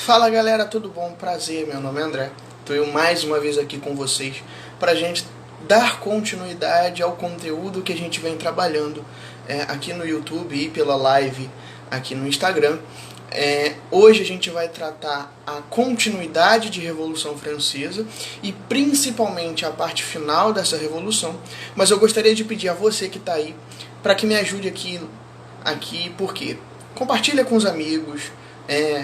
Fala galera, tudo bom? Prazer, meu nome é André. Estou eu mais uma vez aqui com vocês para a gente dar continuidade ao conteúdo que a gente vem trabalhando aqui no YouTube e pela live aqui no Instagram. Hoje a gente vai tratar a continuidade de Revolução Francesa e principalmente a parte final dessa revolução, mas eu gostaria de pedir a você que está aí para que me ajude aqui porque compartilha com os amigos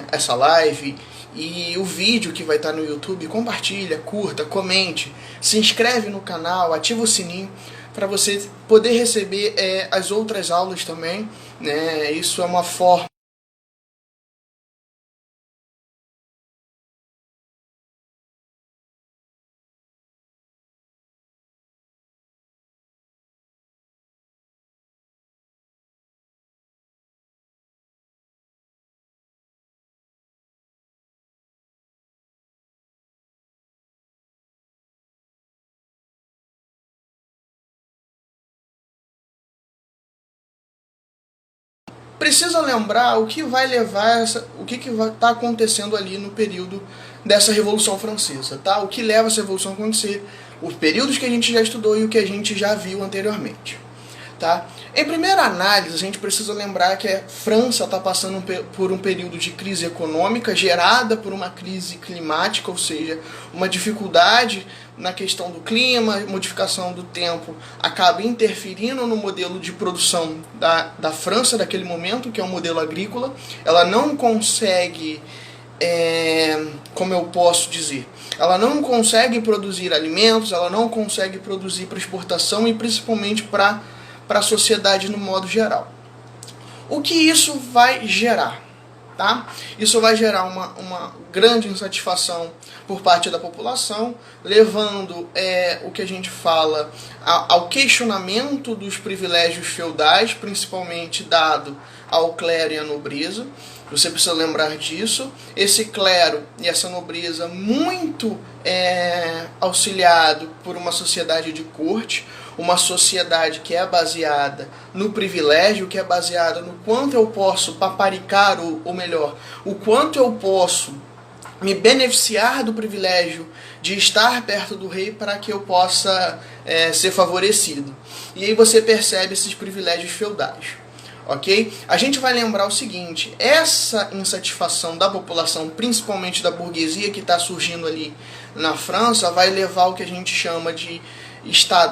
essa live e o vídeo que vai estar no YouTube, compartilha, curta, comente, se inscreve no canal, ativa o sininho para você poder receber as outras aulas também, né? Isso é uma forma precisa lembrar o que vai levar o que vai estar acontecendo ali no período dessa Revolução Francesa, tá? O que leva essa revolução a acontecer, os períodos que a gente já estudou e o que a gente já viu anteriormente, tá? Em primeira análise, a gente precisa lembrar que a França está passando por um período de crise econômica gerada por uma crise climática, ou seja, uma dificuldade na questão do clima, modificação do tempo, acaba interferindo no modelo de produção da França daquele momento, que é um modelo agrícola. Ela não consegue, como eu posso dizer, ela não consegue produzir alimentos, ela não consegue produzir para exportação e principalmente para a sociedade no modo geral. O que isso vai gerar? Tá? Isso vai gerar uma grande insatisfação por parte da população, levando o que a gente fala ao questionamento dos privilégios feudais, principalmente dado ao clero e à nobreza. Você precisa lembrar disso. Esse clero e essa nobreza muito auxiliado por uma sociedade de corte, uma sociedade que é baseada no privilégio, que é baseada no quanto eu posso paparicar, ou melhor, o quanto eu posso me beneficiar do privilégio de estar perto do rei para que eu possa ser favorecido. E aí você percebe esses privilégios feudais. Ok? A gente vai lembrar o seguinte: essa insatisfação da população, principalmente da burguesia que está surgindo ali na França, vai levar ao que a gente chama de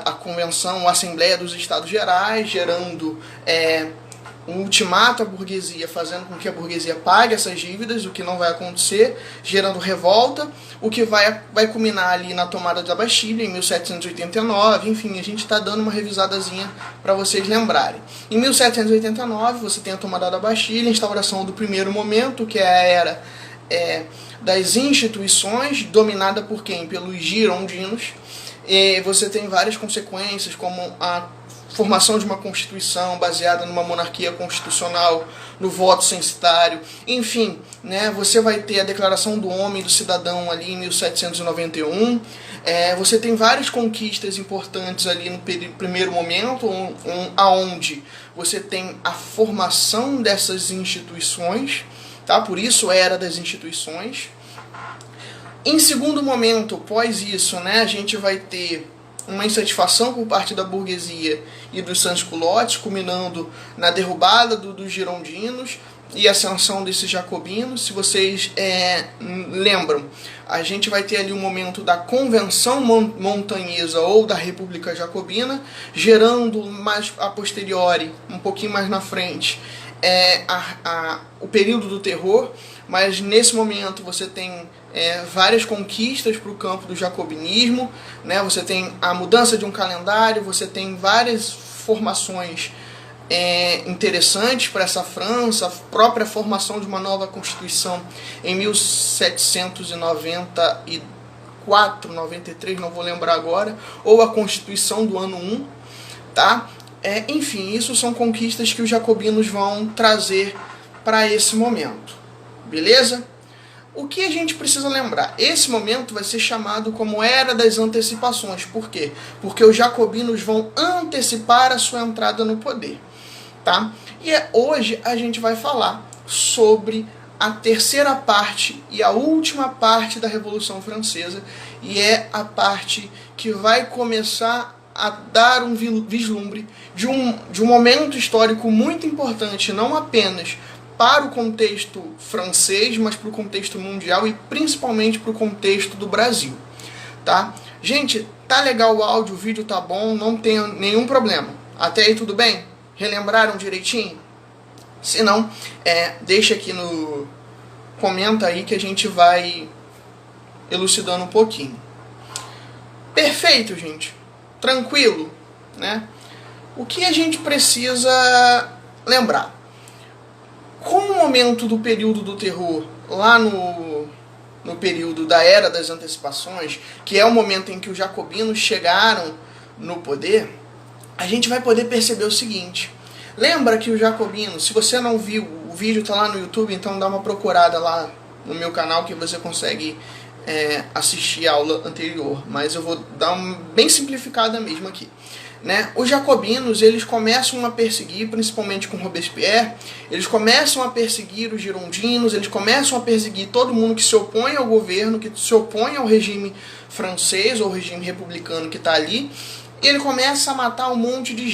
a convenção, a Assembleia dos Estados Gerais, gerando um ultimato à burguesia, fazendo com que a burguesia pague essas dívidas, o que não vai acontecer, gerando revolta, o que vai culminar ali na tomada da Bastilha em 1789. Enfim, a gente está dando uma revisadazinha para vocês lembrarem. Em 1789 você tem a tomada da Bastilha, a instauração do primeiro momento, que é a era das instituições, dominada por quem? Pelos girondinos. E você tem várias consequências, como a formação de uma constituição baseada numa monarquia constitucional, no voto censitário, enfim, né, você vai ter a declaração do homem e do cidadão ali em 1791, você tem várias conquistas importantes ali no primeiro momento, aonde você tem a formação dessas instituições, tá? Por isso era das instituições. Em segundo momento, após isso, né, a gente vai ter uma insatisfação por parte da burguesia e dos sans-culottes, culminando na derrubada dos girondinos e ascensão desses jacobinos. Se vocês lembram, a gente vai ter ali um momento da Convenção Montanhesa ou da República Jacobina, gerando mais a posteriori, um pouquinho mais na frente, o período do terror. Mas nesse momento você tem várias conquistas para o campo do jacobinismo, né? Você tem a mudança de um calendário, você tem várias formações interessantes para essa França, a própria formação de uma nova Constituição em 1794, 93, não vou lembrar agora, ou a Constituição do ano 1, tá? Enfim, isso são conquistas que os jacobinos vão trazer para esse momento. Beleza? O que a gente precisa lembrar? Esse momento vai ser chamado como Era das Antecipações. Por quê? Porque os jacobinos vão antecipar a sua entrada no poder. Tá? E hoje a gente vai falar sobre a terceira parte e a última parte da Revolução Francesa, e é a parte que vai começar a dar um vislumbre de um momento histórico muito importante, não apenas para o contexto francês, mas para o contexto mundial e principalmente para o contexto do Brasil, tá? Gente, tá legal o áudio, o vídeo tá bom, não tem nenhum problema. Até aí tudo bem? Relembraram direitinho? Se não, deixa aqui no... comenta aí que a gente vai elucidando um pouquinho. Perfeito, gente. Tranquilo, né? O que a gente precisa lembrar? Com o momento do período do terror, lá no período da Era das Antecipações, que é o momento em que os jacobinos chegaram no poder, a gente vai poder perceber o seguinte. Lembra que os jacobinos, se você não viu, o vídeo está lá no YouTube, então dá uma procurada lá no meu canal que você consegue assistir a aula anterior, mas eu vou dar uma bem simplificada mesmo aqui. Né? Os jacobinos, eles começam a perseguir, principalmente com Robespierre, eles começam a perseguir os girondinos, eles começam a perseguir todo mundo que se opõe ao governo, que se opõe ao regime francês ou regime republicano que está ali, e ele começa a matar um monte de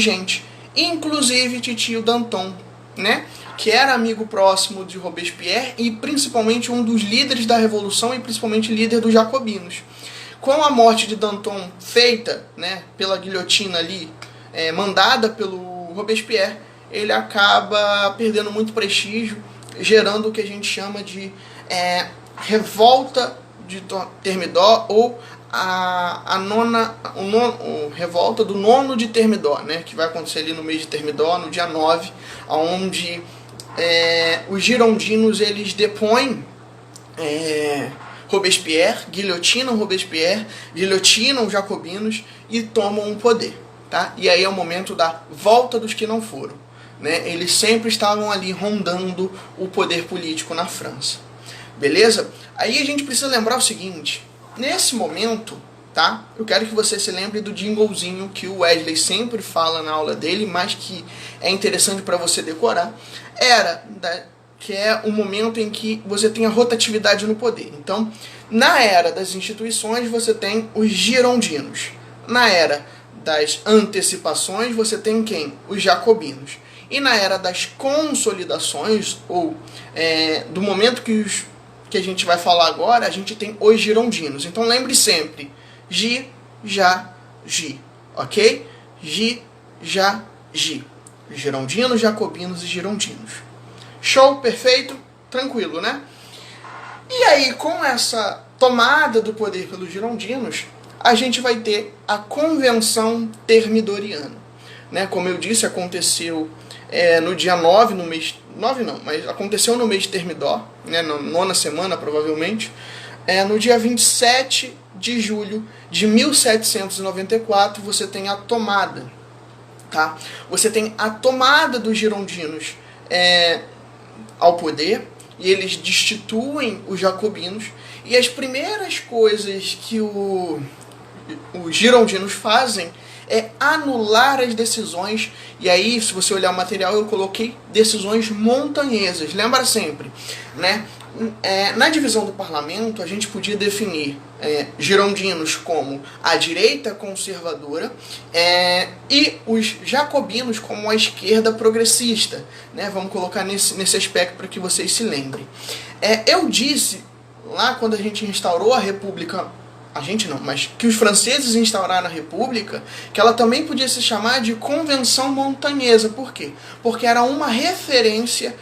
gente, inclusive Titio Danton, né? Que era amigo próximo de Robespierre e principalmente um dos líderes da Revolução e principalmente líder dos jacobinos. Com a morte de Danton feita, né, pela guilhotina ali, mandada pelo Robespierre, ele acaba perdendo muito prestígio, gerando o que a gente chama de revolta de Thermidor ou revolta do 9º de Thermidor, né, que vai acontecer ali no mês de Thermidor, no dia 9, onde os girondinos eles depõem Robespierre, guilhotinam Robespierre, guilhotinam os jacobinos e tomam o poder, tá? E aí é o momento da volta dos que não foram, né? Eles sempre estavam ali rondando o poder político na França, beleza? Aí a gente precisa lembrar o seguinte, nesse momento, tá? Eu quero que você se lembre do jinglezinho que o Wesley sempre fala na aula dele, mas que é interessante para você decorar, que é o momento em que você tem a rotatividade no poder. Então, na era das instituições, você tem os girondinos. Na era das antecipações, você tem quem? Os jacobinos. E na era das consolidações, ou do momento que a gente vai falar agora, a gente tem os girondinos. Então, lembre sempre, Gi, Já, Gi. Ok? Gi, Já, Gi. Girondinos, jacobinos e girondinos. Show, perfeito, tranquilo, né? E aí, com essa tomada do poder pelos girondinos, a gente vai ter a Convenção Thermidoriana. Né? Como eu disse, aconteceu no dia 9, no mês... 9 não, mas aconteceu no mês de Thermidor, né? Na 9ª semana, provavelmente. No dia 27 de julho de 1794, você tem a tomada. Tá? Você tem a tomada dos girondinos ao poder, e eles destituem os jacobinos, e as primeiras coisas que os girondinos fazem é anular as decisões, e aí, se você olhar o material, eu coloquei decisões montanhesas, lembra sempre, né? Na divisão do parlamento, a gente podia definir girondinos como a direita conservadora e os jacobinos como a esquerda progressista, né? Vamos colocar nesse aspecto para que vocês se lembrem. Eu disse lá quando a gente instaurou a República, a gente não, mas que os franceses instauraram a República, que ela também podia se chamar de Convenção Montanhesa. Por quê? Porque era uma referência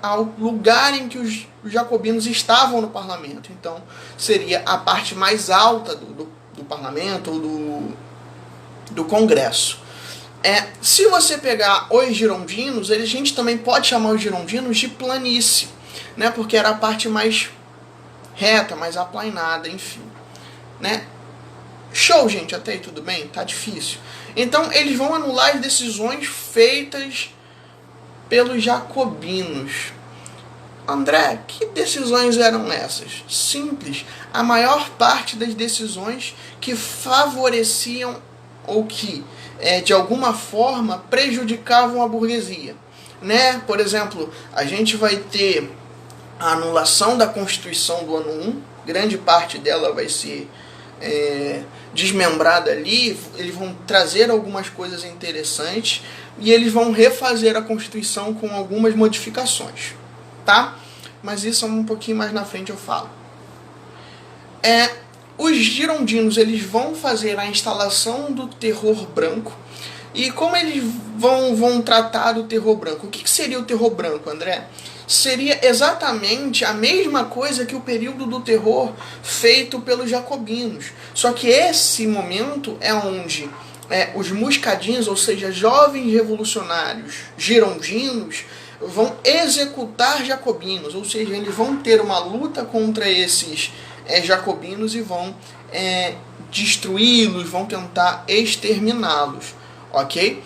ao lugar em que os jacobinos estavam no parlamento. Então, seria a parte mais alta do parlamento ou do Congresso. Se você pegar os girondinos, a gente também pode chamar os girondinos de planície, né? Porque era a parte mais reta, mais aplainada, enfim. Né? Show, gente, até aí tudo bem? Tá difícil. Então, eles vão anular as decisões feitas pelos jacobinos. André, que decisões eram essas? Simples. A maior parte das decisões que favoreciam ou que, de alguma forma, prejudicavam a burguesia. né? Por exemplo, a gente vai ter a anulação da Constituição do ano 1, grande parte dela vai ser desmembrada ali, eles vão trazer algumas coisas interessantes e eles vão refazer a Constituição com algumas modificações, tá? Mas isso um pouquinho mais na frente eu falo. Os girondinos, eles vão fazer a instalação do terror branco. E como eles vão tratar do terror branco? O que seria o terror branco, André? Seria exatamente a mesma coisa que o período do terror feito pelos jacobinos. Só que esse momento é onde os muscadinhos, ou seja, jovens revolucionários girondinos, vão executar jacobinos. Ou seja, eles vão ter uma luta contra esses jacobinos e vão destruí-los, vão tentar exterminá-los. Ok?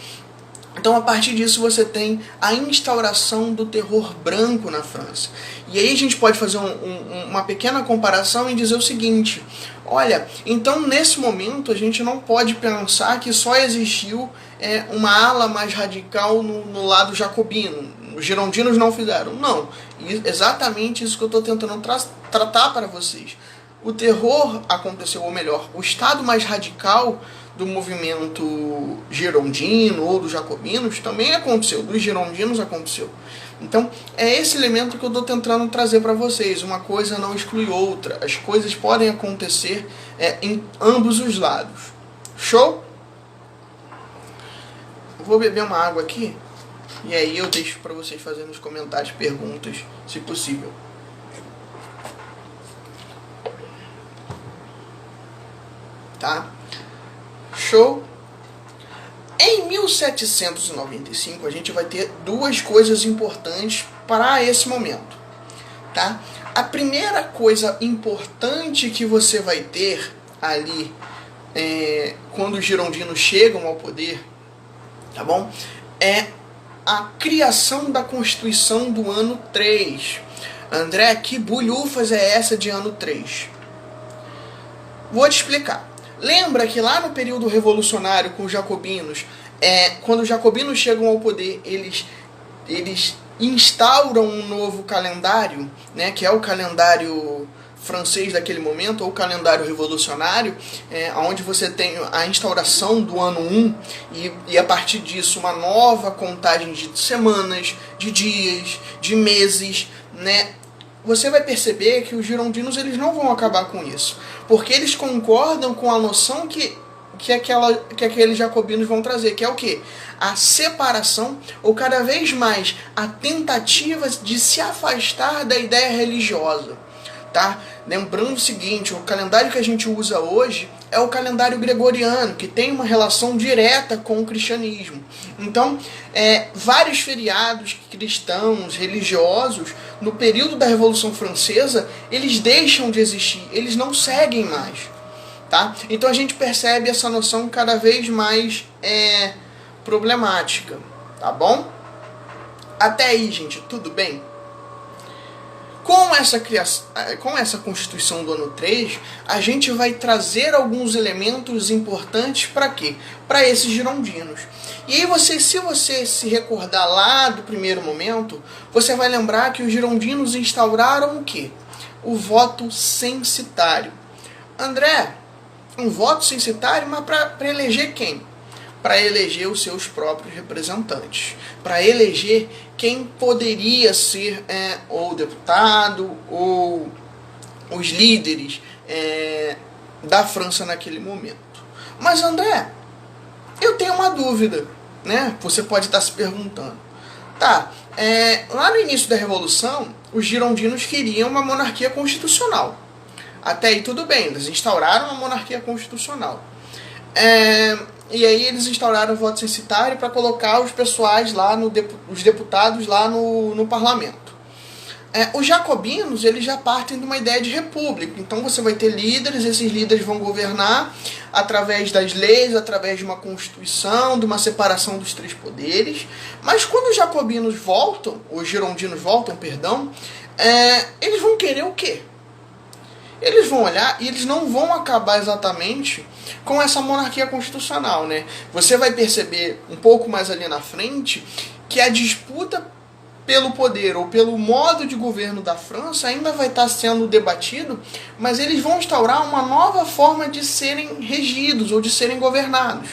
Então, a partir disso, você tem a instauração do terror branco na França. E aí a gente pode fazer uma pequena comparação e dizer o seguinte: olha, então nesse momento a gente não pode pensar que só existiu uma ala mais radical no lado jacobino. Os girondinos não fizeram. Não. Exatamente isso que eu estou tentando tratar para vocês. O terror aconteceu, ou melhor, o estado mais radical do movimento girondino ou dos jacobinos também aconteceu, dos girondinos aconteceu. Então, é esse elemento que eu estou tentando trazer para vocês. Uma coisa não exclui outra. As coisas podem acontecer em ambos os lados. Show? Vou beber uma água aqui e aí eu deixo para vocês fazerem nos comentários perguntas, se possível. Tá? Show? Em 1795 a gente vai ter duas coisas importantes para esse momento, tá? A primeira coisa importante que você vai ter ali quando os girondinos chegam ao poder, tá bom? É a criação da Constituição do ano 3. André, que bulhufas é essa de ano 3? Vou te explicar. Lembra que lá no período revolucionário com os jacobinos, quando os jacobinos chegam ao poder, eles instauram um novo calendário, né, que é o calendário francês daquele momento, ou o calendário revolucionário, onde você tem a instauração do ano 1 e a partir disso uma nova contagem de semanas, de dias, de meses, né? Você vai perceber que os girondinos eles não vão acabar com isso, porque eles concordam com a noção que aqueles jacobinos vão trazer, que é o quê? A separação, ou cada vez mais a tentativa de se afastar da ideia religiosa. Tá? Lembrando o seguinte, o calendário que a gente usa hoje é o calendário gregoriano, que tem uma relação direta com o cristianismo. Então, vários feriados cristãos, religiosos, no período da Revolução Francesa, eles deixam de existir, eles não seguem mais. Tá? Então a gente percebe essa noção cada vez mais problemática. Tá bom? Até aí, gente, tudo bem? Com essa Constituição do ano 3, a gente vai trazer alguns elementos importantes para quê? Para esses girondinos. E aí, se você se recordar lá do primeiro momento, você vai lembrar que os girondinos instauraram o quê? O voto censitário. André, um voto censitário, mas para eleger quem? Para eleger os seus próprios representantes, para eleger quem poderia ser ou deputado ou os líderes da França naquele momento. Mas André, eu tenho uma dúvida, né? Você pode estar se perguntando. Tá, lá no início da Revolução, os girondinos queriam uma monarquia constitucional. Até aí tudo bem, eles instauraram uma monarquia constitucional. E aí eles instauraram o voto censitário para colocar os pessoais lá, os deputados lá no parlamento. Os jacobinos, eles já partem de uma ideia de república. Então você vai ter líderes, esses líderes vão governar através das leis, através de uma constituição, de uma separação dos três poderes. Mas quando os jacobinos voltam, os girondinos voltam, perdão, eles vão querer o quê? Eles vão olhar e eles não vão acabar exatamente com essa monarquia constitucional, né? Você vai perceber um pouco mais ali na frente que a disputa pelo poder ou pelo modo de governo da França ainda vai estar sendo debatido, mas eles vão instaurar uma nova forma de serem regidos ou de serem governados,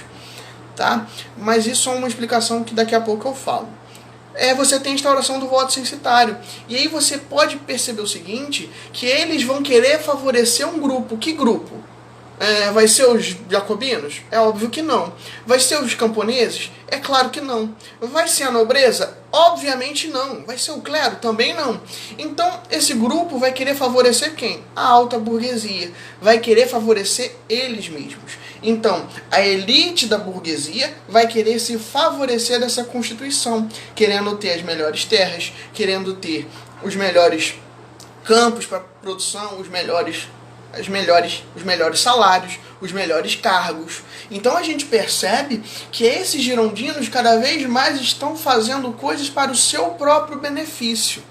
tá? Mas isso é uma explicação que daqui a pouco eu falo. Você tem a instauração do voto censitário. E aí você pode perceber o seguinte, que eles vão querer favorecer um grupo. Que grupo? Vai ser os jacobinos? É óbvio que não. Vai ser os camponeses? É claro que não. Vai ser a nobreza? Obviamente não. Vai ser o clero? Também não. Então, esse grupo vai querer favorecer quem? A alta burguesia. Vai querer favorecer eles mesmos. Então, a elite da burguesia vai querer se favorecer dessa Constituição, querendo ter as melhores terras, querendo ter os melhores campos para produção, os melhores salários, os melhores cargos. Então a gente percebe que esses girondinos cada vez mais estão fazendo coisas para o seu próprio benefício.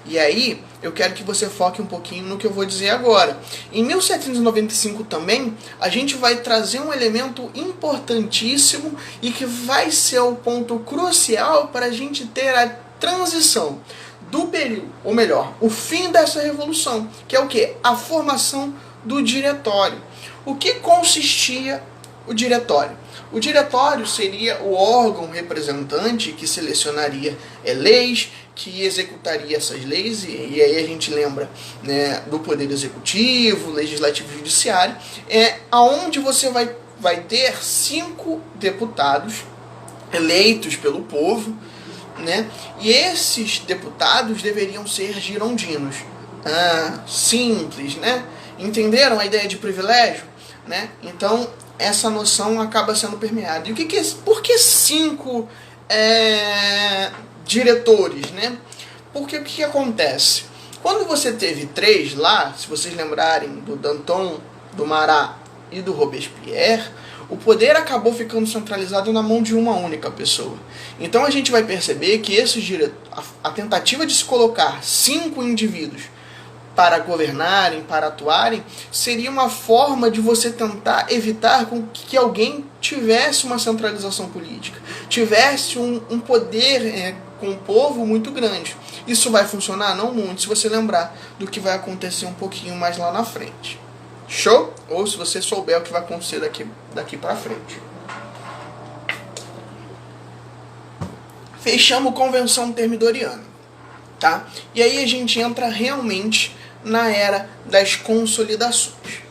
E aí eu quero que você foque um pouquinho no que eu vou dizer agora. Em 1795 também, a gente vai trazer um elemento importantíssimo e que vai ser o ponto crucial para a gente ter a transição do período, ou melhor, o fim dessa revolução, que é o quê? A formação do diretório. O que consistia o diretório? O diretório seria o órgão representante que selecionaria leis, que executaria essas leis, e aí a gente lembra, né, do poder executivo, legislativo e judiciário, aonde você vai ter 5 deputados eleitos pelo povo, né? E esses deputados deveriam ser girondinos. Simples, né? Entenderam a ideia de privilégio? Né? Então, essa noção acaba sendo permeada. E por que 5 diretores? Né? Porque o que acontece? Quando você teve 3 lá, se vocês lembrarem do Danton, do Marat e do Robespierre, o poder acabou ficando centralizado na mão de uma única pessoa. Então a gente vai perceber que a tentativa de se colocar 5 indivíduos para governarem, para atuarem, seria uma forma de você tentar evitar com que alguém tivesse uma centralização política, tivesse um poder com o povo muito grande. Isso vai funcionar? Não muito, se você lembrar do que vai acontecer um pouquinho mais lá na frente. Show? Ou se você souber o que vai acontecer daqui para frente. Fechamos Convenção Termidoriana, tá? E aí a gente entra realmente na Era das Consolidações,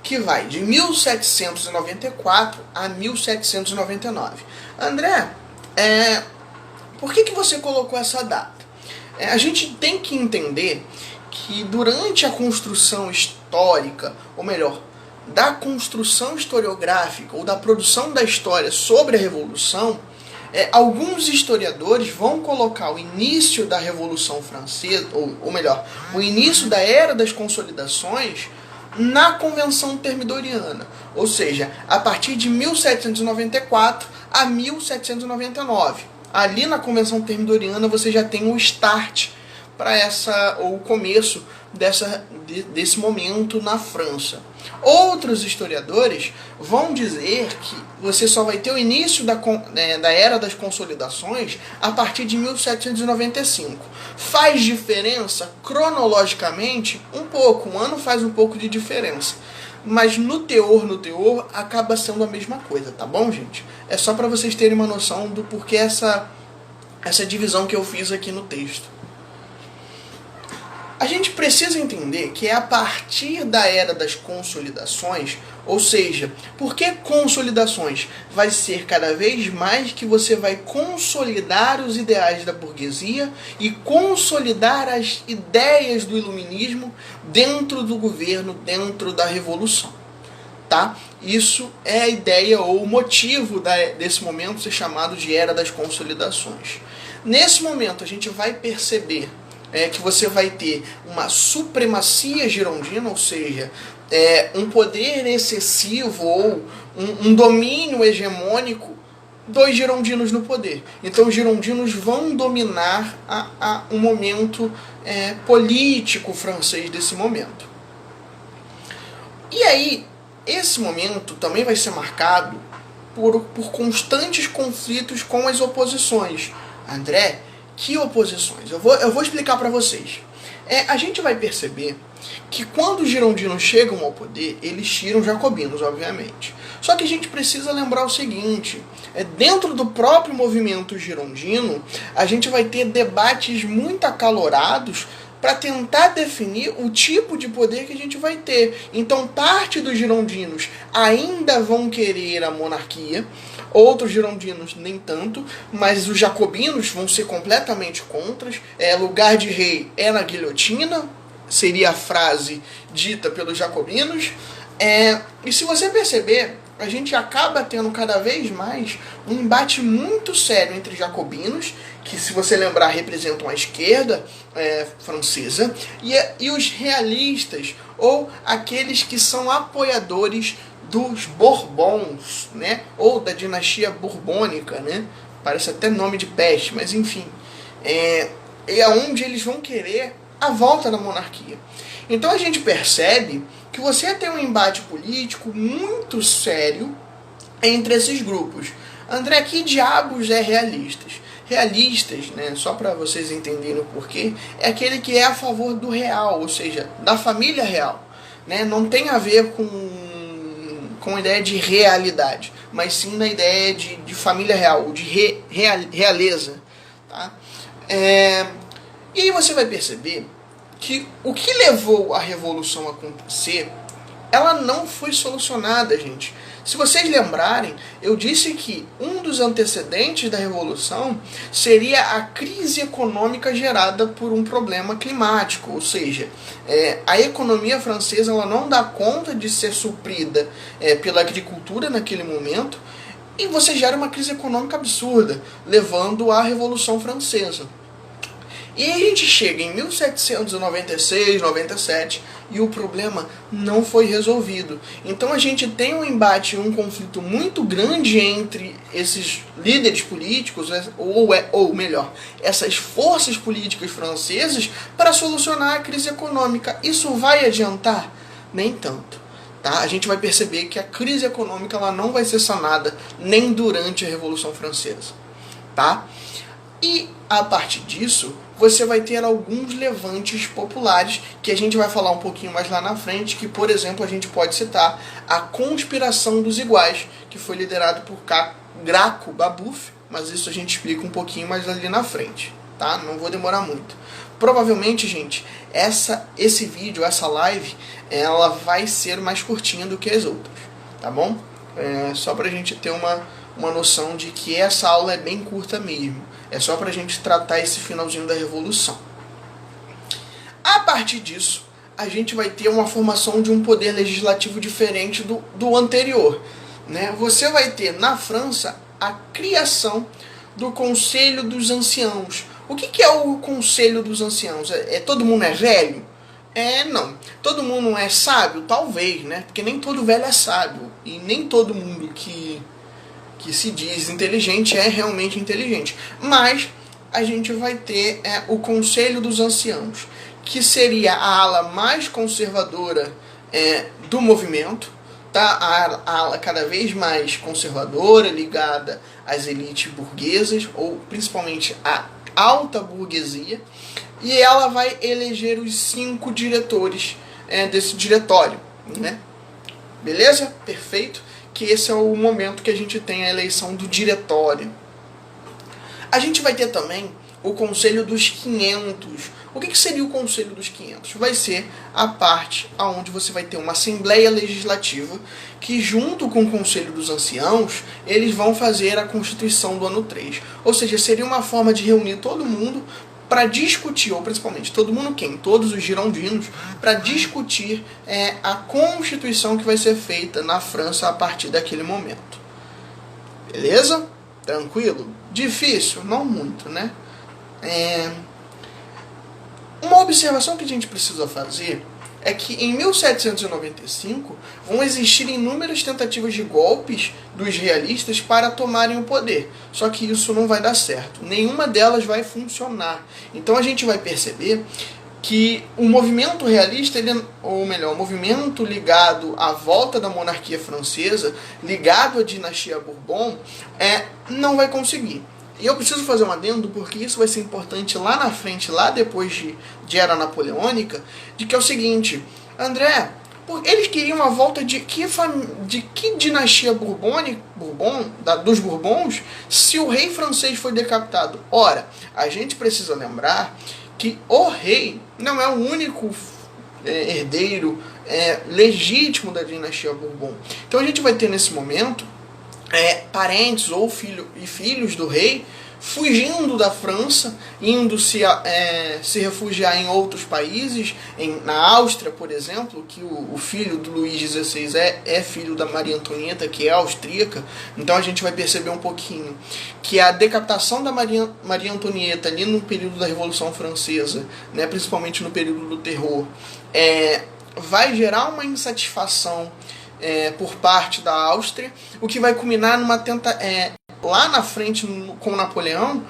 que vai de 1794 a 1799. André, por que você colocou essa data? A gente tem que entender que durante a construção histórica, ou melhor, da construção historiográfica ou da produção da história sobre a Revolução, alguns historiadores vão colocar o início da Revolução Francesa, ou melhor, o início da Era das Consolidações na Convenção Termidoriana, ou seja, a partir de 1794 a 1799. Ali na Convenção Termidoriana você já tem o start para o começo desse momento na França. Outros historiadores vão dizer que você só vai ter o início da Era das Consolidações a partir de 1795. Faz diferença cronologicamente? Um pouco, um ano faz um pouco de diferença. Mas no teor, acaba sendo a mesma coisa, tá bom, gente? É só para vocês terem uma noção do porquê essa divisão que eu fiz aqui no texto. A gente precisa entender que é a partir da Era das Consolidações, ou seja, por que consolidações? Vai ser cada vez mais que você vai consolidar os ideais da burguesia e consolidar as ideias do iluminismo dentro do governo, dentro da revolução. Tá? Isso é a ideia ou o motivo desse momento ser chamado de Era das Consolidações. Nesse momento a gente vai perceber que você vai ter uma supremacia girondina, ou seja, um poder excessivo ou um domínio hegemônico dos girondinos no poder. Então os girondinos vão dominar o momento político francês desse momento. E aí, esse momento também vai ser marcado por constantes conflitos com as oposições. André, que oposições? Eu vou explicar para vocês. A gente vai perceber que quando os girondinos chegam ao poder, eles tiram os jacobinos, obviamente. Só que a gente precisa lembrar o seguinte, dentro do próprio movimento girondino, a gente vai ter debates muito acalorados para tentar definir o tipo de poder que a gente vai ter. Então, parte dos girondinos ainda vão querer a monarquia, outros girondinos nem tanto, mas os jacobinos vão ser completamente contras. Lugar de rei é na guilhotina, seria a frase dita pelos jacobinos. E se você perceber, a gente acaba tendo cada vez mais um embate muito sério entre jacobinos, que, se você lembrar, representam a esquerda francesa, e os realistas, ou aqueles que são apoiadores dos Bourbons, né? Ou da dinastia borbônica, né? Parece até nome de peste, mas enfim. É onde eles vão querer a volta da monarquia. Então a gente percebe que você tem um embate político muito sério entre esses grupos. André, que diabos é realistas? Realistas, né, só para vocês entenderem o porquê, é aquele que é a favor do real, ou seja, da família real. Né? Não tem a ver com a ideia de realidade, mas sim na ideia de família real, de realeza. Tá? E aí você vai perceber que o que levou a revolução a acontecer, ela não foi solucionada, gente. Se vocês lembrarem, eu disse que um dos antecedentes da revolução seria a crise econômica gerada por um problema climático, ou seja, a economia francesa ela não dá conta de ser suprida pela agricultura naquele momento, e você gera uma crise econômica absurda, levando à Revolução Francesa. E a gente chega em 1796, 97 e o problema não foi resolvido. Então a gente tem um embate, um conflito muito grande entre esses líderes políticos, ou melhor, essas forças políticas francesas para solucionar a crise econômica. Isso vai adiantar? Nem tanto. Tá? A gente vai perceber que a crise econômica ela não vai ser sanada nem durante a Revolução Francesa. Tá? E a partir disso, você vai ter alguns levantes populares que a gente vai falar um pouquinho mais lá na frente, que, por exemplo, a gente pode citar a Conspiração dos Iguais, que foi liderado por Graco Babeuf, mas isso a gente explica um pouquinho mais ali na frente, tá? Não vou demorar muito. Provavelmente, gente, esse vídeo, essa live, ela vai ser mais curtinha do que as outras, tá bom? Só pra gente ter uma noção de que essa aula é bem curta mesmo. É só pra gente tratar esse finalzinho da Revolução. A partir disso, a gente vai ter uma formação de um poder legislativo diferente do anterior. Né? Você vai ter, na França, a criação do Conselho dos Anciãos. O que é o Conselho dos Anciãos? Todo mundo é velho? Não. Todo mundo é sábio? Talvez, né? Porque nem todo velho é sábio. E nem todo mundo que se diz inteligente é realmente inteligente. Mas a gente vai ter o Conselho dos Anciãos, que seria a ala mais conservadora do movimento, tá? A ala cada vez mais conservadora, ligada às elites burguesas, ou principalmente à alta burguesia, e ela vai eleger os 5 diretores desse diretório. Né? Beleza? Perfeito. Que esse é o momento que a gente tem a eleição do diretório. A gente vai ter também o Conselho dos 500. O que seria o Conselho dos 500? Vai ser a parte onde você vai ter uma Assembleia Legislativa que, junto com o Conselho dos Anciãos, eles vão fazer a Constituição do ano 3. Ou seja, seria uma forma de reunir todo mundo para discutir, ou principalmente todo mundo quem? Todos os girondinos, para discutir a Constituição que vai ser feita na França a partir daquele momento. Beleza? Tranquilo? Difícil? Não muito, né? Uma observação que a gente precisa fazer é que em 1795 vão existir inúmeras tentativas de golpes dos realistas para tomarem o poder. Só que isso não vai dar certo. Nenhuma delas vai funcionar. Então a gente vai perceber que o movimento realista, ou melhor, o movimento ligado à volta da monarquia francesa, ligado à dinastia Bourbon, não vai conseguir. E eu preciso fazer um adendo, porque isso vai ser importante lá na frente, lá depois de Era Napoleônica, de que é o seguinte, André, eles queriam a volta de que dinastia dos Bourbons, se o rei francês foi decapitado? Ora, a gente precisa lembrar que o rei não é o único herdeiro legítimo da dinastia Bourbon. Então a gente vai ter nesse momento parentes ou filhos do rei fugindo da França, indo se refugiar em outros países, na Áustria, por exemplo, que o filho do Luís XVI é filho da Maria Antonieta, que é austríaca. Então a gente vai perceber um pouquinho que a decapitação da Maria Antonieta ali no período da Revolução Francesa, né, principalmente no período do Terror, vai gerar uma insatisfação por parte da Áustria, o que vai culminar numa lá na frente com Napoleão,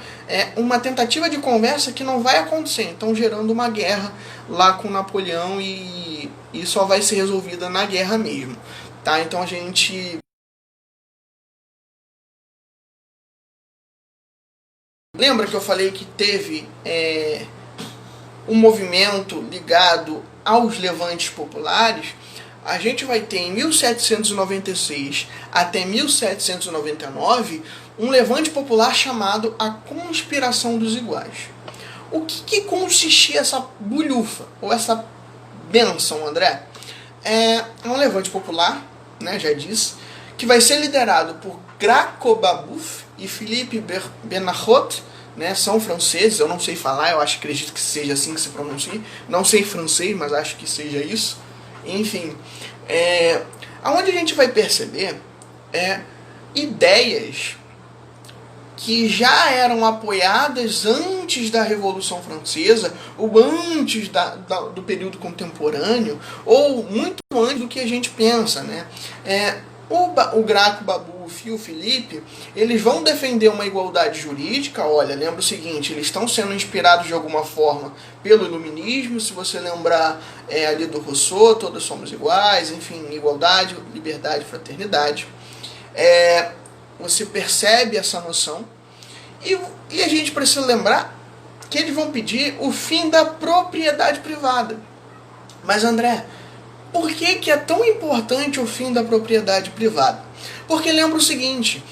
uma tentativa de conversa que não vai acontecer, então gerando uma guerra lá com Napoleão e só vai ser resolvida na guerra mesmo, tá? Então a gente lembra que eu falei que teve um movimento ligado aos levantes populares? A gente vai ter em 1796 até 1799 um levante popular chamado a Conspiração dos Iguais. O que consistia essa bulhufa, ou essa benção, André? É um levante popular, né, já disse, que vai ser liderado por Graco Babeuf e Philippe Bonaparte, né, são franceses, eu não sei falar, acredito que seja assim que se pronuncia, não sei francês, mas acho que seja isso. Enfim, aonde a gente vai perceber ideias que já eram apoiadas antes da Revolução Francesa, ou antes do período contemporâneo, ou muito antes do que a gente pensa, né? O Graco Babeuf e o Philippe, eles vão defender uma igualdade jurídica. Olha, lembra o seguinte, eles estão sendo inspirados de alguma forma pelo iluminismo, se você lembrar ali do Rousseau, todos somos iguais, enfim, igualdade, liberdade, fraternidade. Você percebe essa noção, e a gente precisa lembrar que eles vão pedir o fim da propriedade privada. Mas André, por que é tão importante o fim da propriedade privada? Porque lembra o seguinte,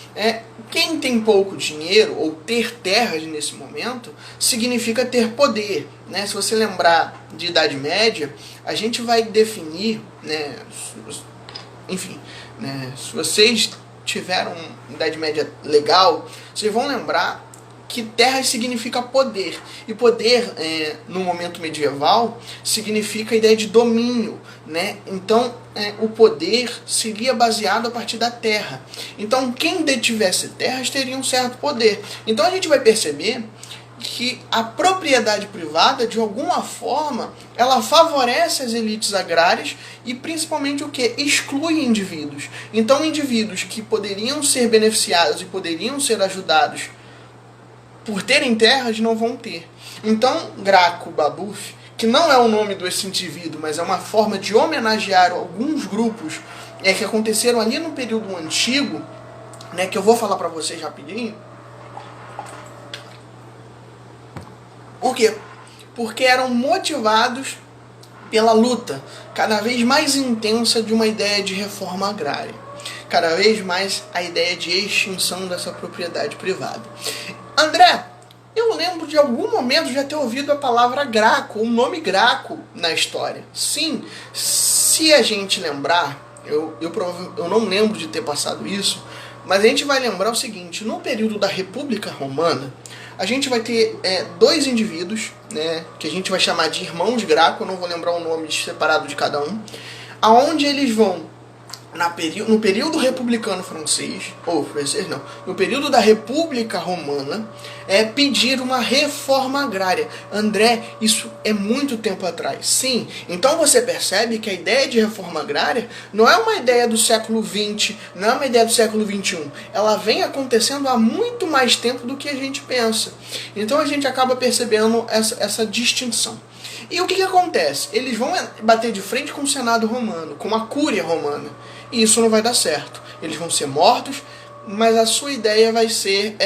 quem tem pouco dinheiro, ou ter terras nesse momento, significa ter poder, né? Se você lembrar de Idade Média, a gente vai definir, né, enfim, né, se vocês tiveram Idade Média legal, vocês vão lembrar que terras significa poder. E poder, no momento medieval, significa a ideia de domínio, né? Então, o poder seria baseado a partir da terra. Então, quem detivesse terras teria um certo poder. Então, a gente vai perceber que a propriedade privada, de alguma forma, ela favorece as elites agrárias e principalmente o que? Exclui indivíduos. Então, indivíduos que poderiam ser beneficiados e poderiam ser ajudados por terem terras, não vão ter. Então, Graco Babeuf, que não é o nome desse indivíduo, mas é uma forma de homenagear alguns grupos que aconteceram ali no período antigo, né, que eu vou falar para vocês rapidinho. Por quê? Porque eram motivados pela luta cada vez mais intensa de uma ideia de reforma agrária. Cada vez mais a ideia de extinção dessa propriedade privada. André, eu lembro de algum momento já ter ouvido a palavra Graco, o nome Graco na história. Sim, se a gente lembrar, eu não lembro de ter passado isso, mas a gente vai lembrar o seguinte, no período da República Romana, a gente vai ter dois indivíduos, né, que a gente vai chamar de irmãos Graco, eu não vou lembrar o nome separado de cada um, aonde eles vão no período republicano francês, no período da República Romana, pedir uma reforma agrária. André, isso é muito tempo atrás. Sim, então você percebe que a ideia de reforma agrária não é uma ideia do século XX, não é uma ideia do século XXI. Ela vem acontecendo há muito mais tempo do que a gente pensa. Então a gente acaba percebendo essa distinção. E o que acontece? Eles vão bater de frente com o Senado romano, com a Cúria romana. E isso não vai dar certo. Eles vão ser mortos mas a sua ideia vai ser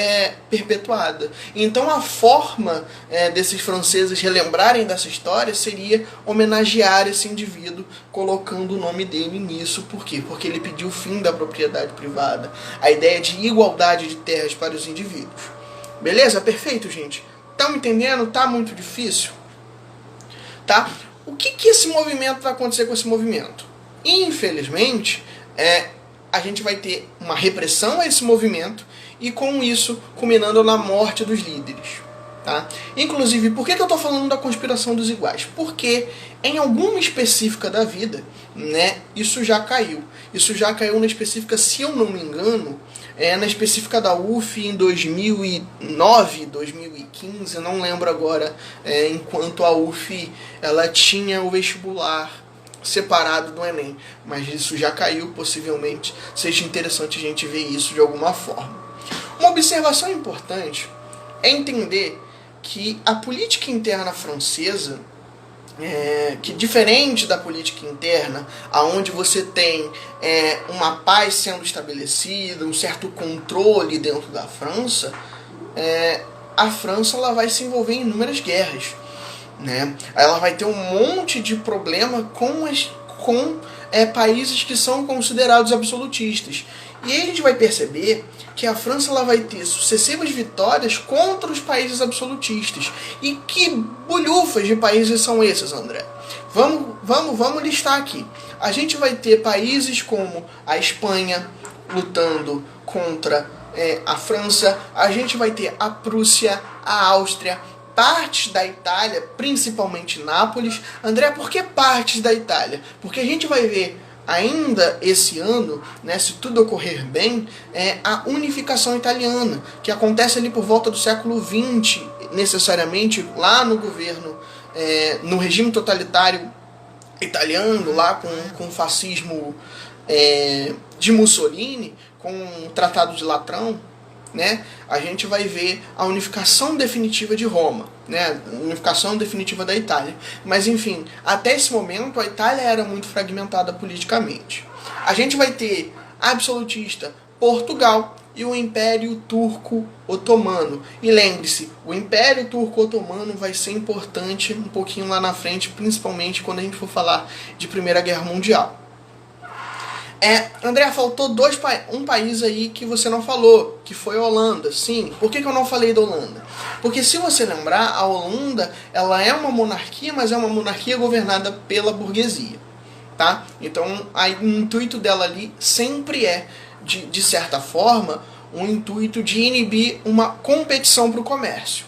perpetuada. Então a forma desses franceses relembrarem dessa história seria homenagear esse indivíduo, colocando o nome dele nisso. Por quê? Porque ele pediu o fim da propriedade privada, a ideia de igualdade de terras para os indivíduos. Beleza? Perfeito, gente? Estão me entendendo? Tá muito difícil? Tá? O que esse movimento vai acontecer com esse movimento? Infelizmente, a gente vai ter uma repressão a esse movimento e com isso culminando na morte dos líderes. Tá? Inclusive, por que eu estou falando da conspiração dos iguais? Porque em alguma específica da vida, né, isso já caiu. Isso já caiu na específica, se eu não me engano, na específica da UF em 2009, 2015, não lembro agora, enquanto a UF ela tinha o vestibular separado do Enem, mas isso já caiu, possivelmente seja interessante a gente ver isso de alguma forma. Uma observação importante é entender que a política interna francesa, que diferente da política interna, onde você tem uma paz sendo estabelecida, um certo controle dentro da França, a França ela vai se envolver em inúmeras guerras. Né? Ela vai ter um monte de problema com países que são considerados absolutistas. E aí a gente vai perceber que a França ela vai ter sucessivas vitórias contra os países absolutistas. E que bulhufas de países são esses, André? Vamos listar aqui. A gente vai ter países como a Espanha lutando contra a França. A gente vai ter a Prússia, a Áustria, partes da Itália, principalmente Nápoles. André, por que partes da Itália? Porque a gente vai ver ainda esse ano, né, se tudo ocorrer bem, a unificação italiana, que acontece ali por volta do século XX, necessariamente lá no governo, no regime totalitário italiano, lá com o fascismo de Mussolini, com o Tratado de Latrão, né, a gente vai ver a unificação definitiva de Roma, né, a unificação definitiva da Itália. Mas enfim, até esse momento a Itália era muito fragmentada politicamente. A gente vai ter absolutista Portugal e o Império Turco-Otomano. E lembre-se, o Império Turco-Otomano vai ser importante um pouquinho lá na frente, principalmente quando a gente for falar de Primeira Guerra Mundial. André, faltou um país aí que você não falou, que foi a Holanda. Sim, por que eu não falei da Holanda? Porque se você lembrar, a Holanda ela é uma monarquia, mas é uma monarquia governada pela burguesia. Tá? Então, o intuito dela ali sempre de certa forma, um intuito de inibir uma competição para o comércio.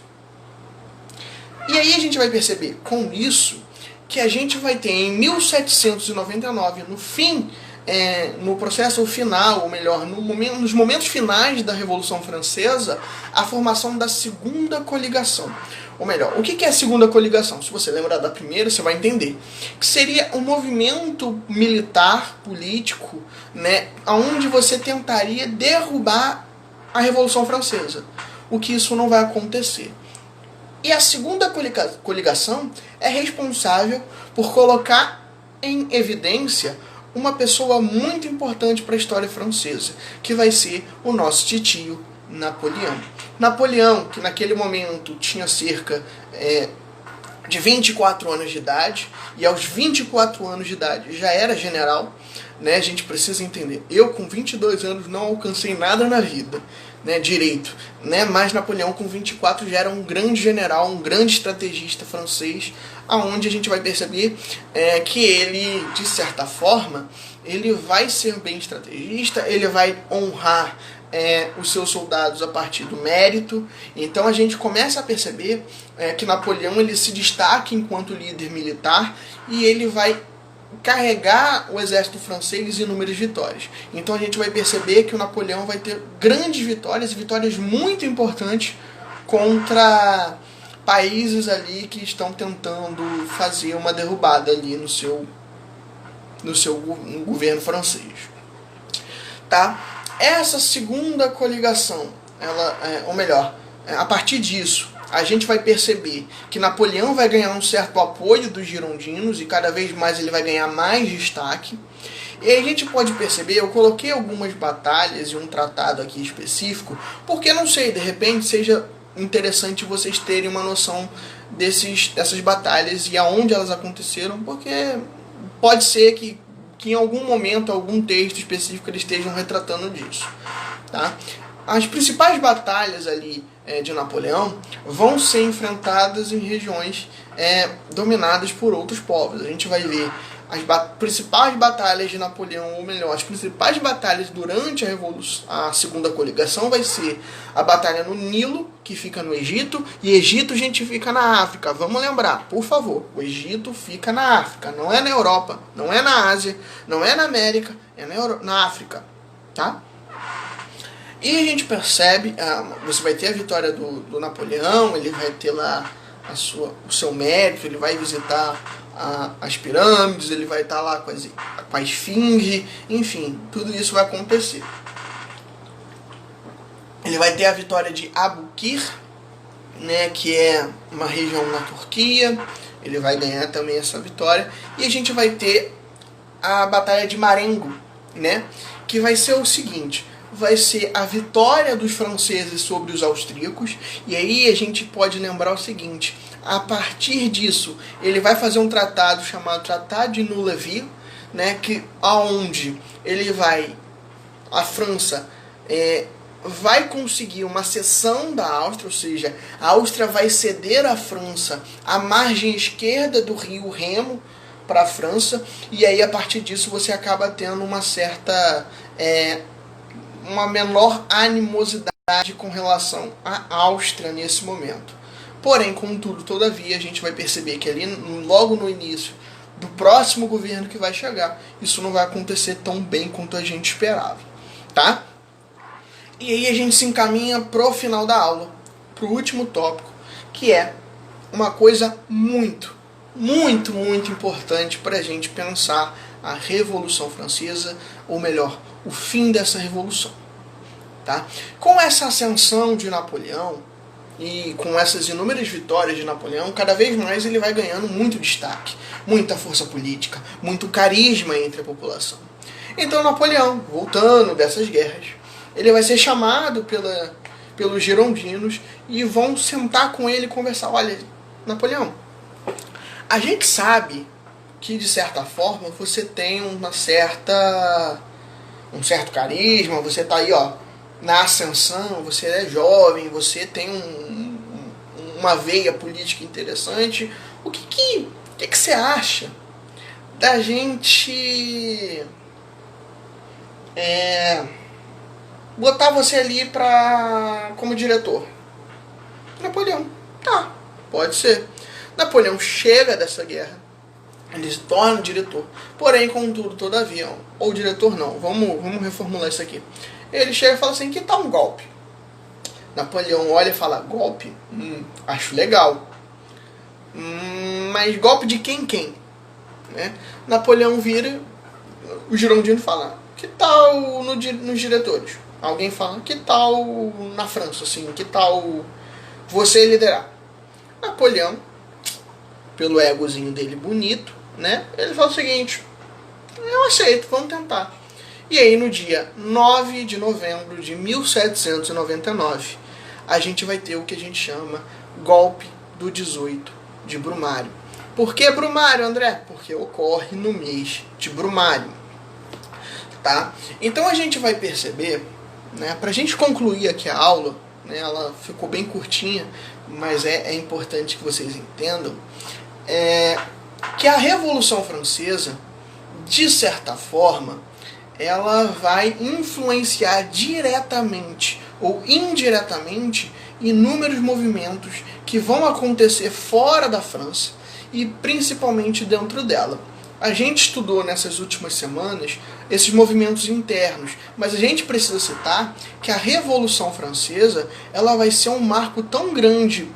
E aí a gente vai perceber com isso que a gente vai ter em 1799, no fim, no processo final, ou melhor, nos momentos finais da Revolução Francesa, a formação da segunda coligação. Ou melhor, o que é a segunda coligação? Se você lembrar da primeira, você vai entender. Que seria um movimento militar, político, né, onde você tentaria derrubar a Revolução Francesa. O que isso não vai acontecer. E a segunda coligação é responsável por colocar em evidência uma pessoa muito importante para a história francesa, que vai ser o nosso titio Napoleão. Napoleão, que naquele momento tinha cerca de 24 anos de idade, e aos 24 anos de idade já era general, né? A gente precisa entender, eu com 22 anos não alcancei nada na vida, né, direito, né? Mas Napoleão com 24 já era um grande general, um grande estrategista francês, aonde a gente vai perceber que ele, de certa forma, ele vai ser bem estrategista, ele vai honrar os seus soldados a partir do mérito. Então a gente começa a perceber que Napoleão ele se destaca enquanto líder militar e ele vai carregar o exército francês em inúmeras vitórias. Então a gente vai perceber que o Napoleão vai ter grandes vitórias, vitórias muito importantes contra países ali que estão tentando fazer uma derrubada ali no seu governo francês. Tá? Essa segunda coligação, ou melhor, a partir disso, a gente vai perceber que Napoleão vai ganhar um certo apoio dos girondinos e cada vez mais ele vai ganhar mais destaque. E aí a gente pode perceber, eu coloquei algumas batalhas e um tratado aqui específico, porque não sei, de repente seja interessante vocês terem uma noção dessas batalhas e aonde elas aconteceram, porque pode ser que em algum momento, algum texto específico eles estejam retratando disso. Tá? As principais batalhas ali de Napoleão vão ser enfrentadas em regiões dominadas por outros povos. A gente vai ver as principais batalhas de Napoleão, ou melhor, as principais batalhas durante a Segunda Coligação vai ser a batalha no Nilo, que fica no Egito, e Egito, gente, fica na África. Vamos lembrar, por favor, o fica na África, não é na Europa, não é na Ásia, não é na América, é na África, tá? E a gente percebe, você vai ter a vitória do Napoleão, ele vai ter lá o seu mérito, ele vai visitar as pirâmides, ele vai estar lá com a esfinge, enfim, tudo isso vai acontecer. Ele vai ter a vitória de Abukir, né, que é uma região na Turquia, ele vai ganhar também essa vitória, e a gente vai ter a Batalha de Marengo, né, que vai ser o seguinte: vai ser a vitória dos franceses sobre os austríacos, e aí a gente pode lembrar o seguinte: a partir disso, ele vai fazer um tratado chamado Tratado de Nuleville, né, aonde a França vai conseguir uma cessão da Áustria, ou seja, a Áustria vai ceder à França a margem esquerda do rio Reno para a França, e aí a partir disso você acaba tendo uma certa uma menor animosidade com relação à Áustria nesse momento. Porém, contudo, todavia, a gente vai perceber que ali, logo no início do próximo governo que vai chegar, isso não vai acontecer tão bem quanto a gente esperava, tá? E aí a gente se encaminha pro final da aula, pro último tópico, que é uma coisa muito, muito, muito importante para a gente pensar a Revolução Francesa, ou melhor, o fim dessa revolução, tá? Com essa ascensão de Napoleão e com essas inúmeras vitórias de Napoleão, cada vez mais ele vai ganhando muito destaque, muita força política, muito carisma entre a população. Então Napoleão, voltando dessas guerras, ele vai ser chamado pelos girondinos e vão sentar com ele e conversar. Olha, Napoleão, a gente sabe que de certa forma você tem um certo carisma, você tá aí, ó, na ascensão, você é jovem, você tem uma veia política interessante. O que você acha da gente botar você ali como diretor? Napoleão, tá, pode ser. Napoleão chega dessa guerra, ele se torna diretor. Porém, contudo, todavia, ou diretor não, vamos reformular isso aqui. Ele chega e fala assim: que tal um golpe? Napoleão olha e fala: golpe? Acho legal. Mas golpe de quem? Né? Napoleão vira, o girondino fala: que tal nos diretores? Alguém fala: que tal na França? Assim, que tal você liderar? Napoleão, pelo egozinho dele bonito, né? Ele fala o seguinte: eu aceito, vamos tentar. E aí no dia 9 de novembro de 1799, a gente vai ter o que a gente chama golpe do 18 de Brumário. Por que Brumário, André? Porque ocorre no mês de Brumário, tá? Então a gente vai perceber, né, pra gente concluir aqui a aula, né, ela ficou bem curtinha, mas é importante que vocês entendam, que a Revolução Francesa, de certa forma, ela vai influenciar diretamente ou indiretamente inúmeros movimentos que vão acontecer fora da França e principalmente dentro dela. A gente estudou nessas últimas semanas esses movimentos internos, mas a gente precisa citar que a Revolução Francesa ela vai ser um marco tão grande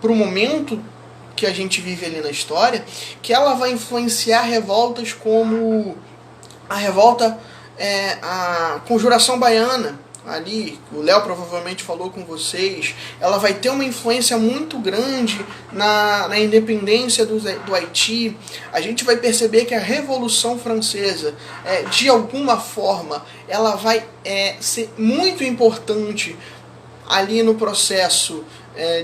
para o momento que a gente vive ali na história, que ela vai influenciar revoltas como a revolta, a Conjuração Baiana, ali, o Léo provavelmente falou com vocês, ela vai ter uma influência muito grande na independência do Haiti. A gente vai perceber que a Revolução Francesa, de alguma forma, ela vai ser muito importante ali no processo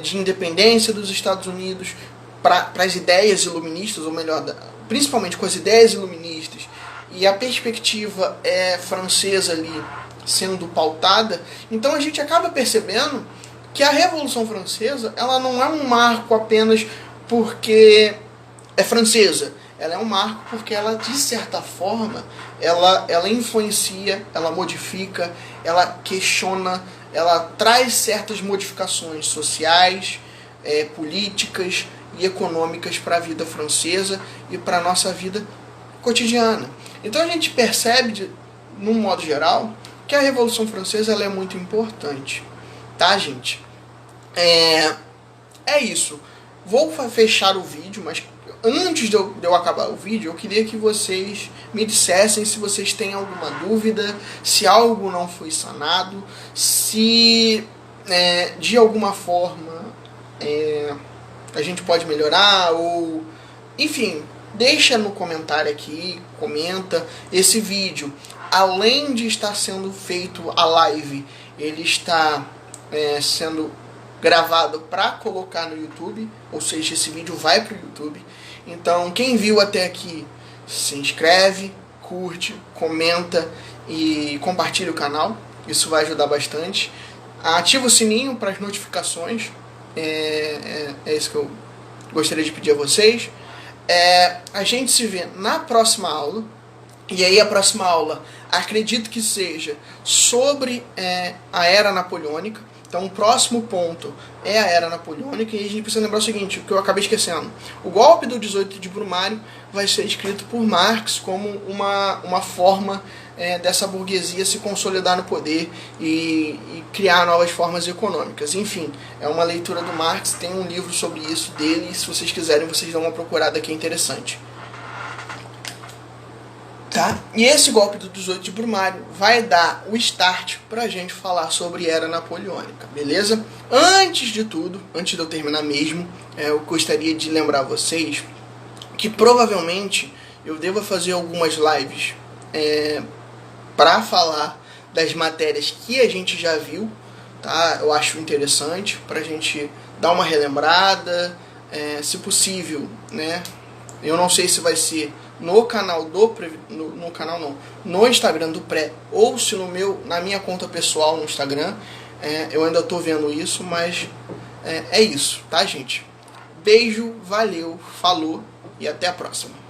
de independência dos Estados Unidos para as ideias iluministas, ou melhor, principalmente com as ideias iluministas, e a perspectiva francesa ali sendo pautada. Então a gente acaba percebendo que a Revolução Francesa, ela não é um marco apenas porque é francesa, ela é um marco porque ela, de certa forma, ela influencia, ela modifica, ela questiona, ela traz certas modificações sociais, políticas e econômicas para a vida francesa e para a nossa vida cotidiana. Então a gente percebe, num modo geral, que a Revolução Francesa ela é muito importante, tá, gente? É isso. Vou fechar o vídeo, mas antes de eu acabar o vídeo, eu queria que vocês me dissessem se vocês têm alguma dúvida, se algo não foi sanado, se de alguma forma a gente pode melhorar, ou enfim, deixa no comentário aqui, comenta. Esse vídeo, além de estar sendo feito a live, ele está sendo gravado para colocar no YouTube, ou seja, esse vídeo vai para o YouTube. Então, quem viu até aqui, se inscreve, curte, comenta e compartilha o canal. Isso vai ajudar bastante. Ativa o sininho para as notificações. É isso que eu gostaria de pedir a vocês. A gente se vê na próxima aula. E aí a próxima aula, acredito que seja sobre a Era Napoleônica. Então o próximo ponto é a Era Napoleônica. E a gente precisa lembrar o seguinte, o que eu acabei esquecendo. O golpe do 18 de Brumário vai ser escrito por Marx como uma forma dessa burguesia se consolidar no poder e criar novas formas econômicas. Enfim, é uma leitura do Marx, tem um livro sobre isso dele, e se vocês quiserem, vocês dão uma procurada que é interessante. Tá? E esse golpe do 18 de Brumário vai dar o start pra gente falar sobre Era Napoleônica, beleza? Antes de tudo, antes de eu terminar mesmo, eu gostaria de lembrar vocês que provavelmente eu devo fazer algumas lives para falar das matérias que a gente já viu, tá? Eu acho interessante pra gente dar uma relembrada, se possível, né? Eu não sei se vai ser no canal no Instagram do Pré, ou se na minha conta pessoal no Instagram. Eu ainda tô vendo isso, mas é isso, tá, gente? Beijo, valeu, falou e até a próxima.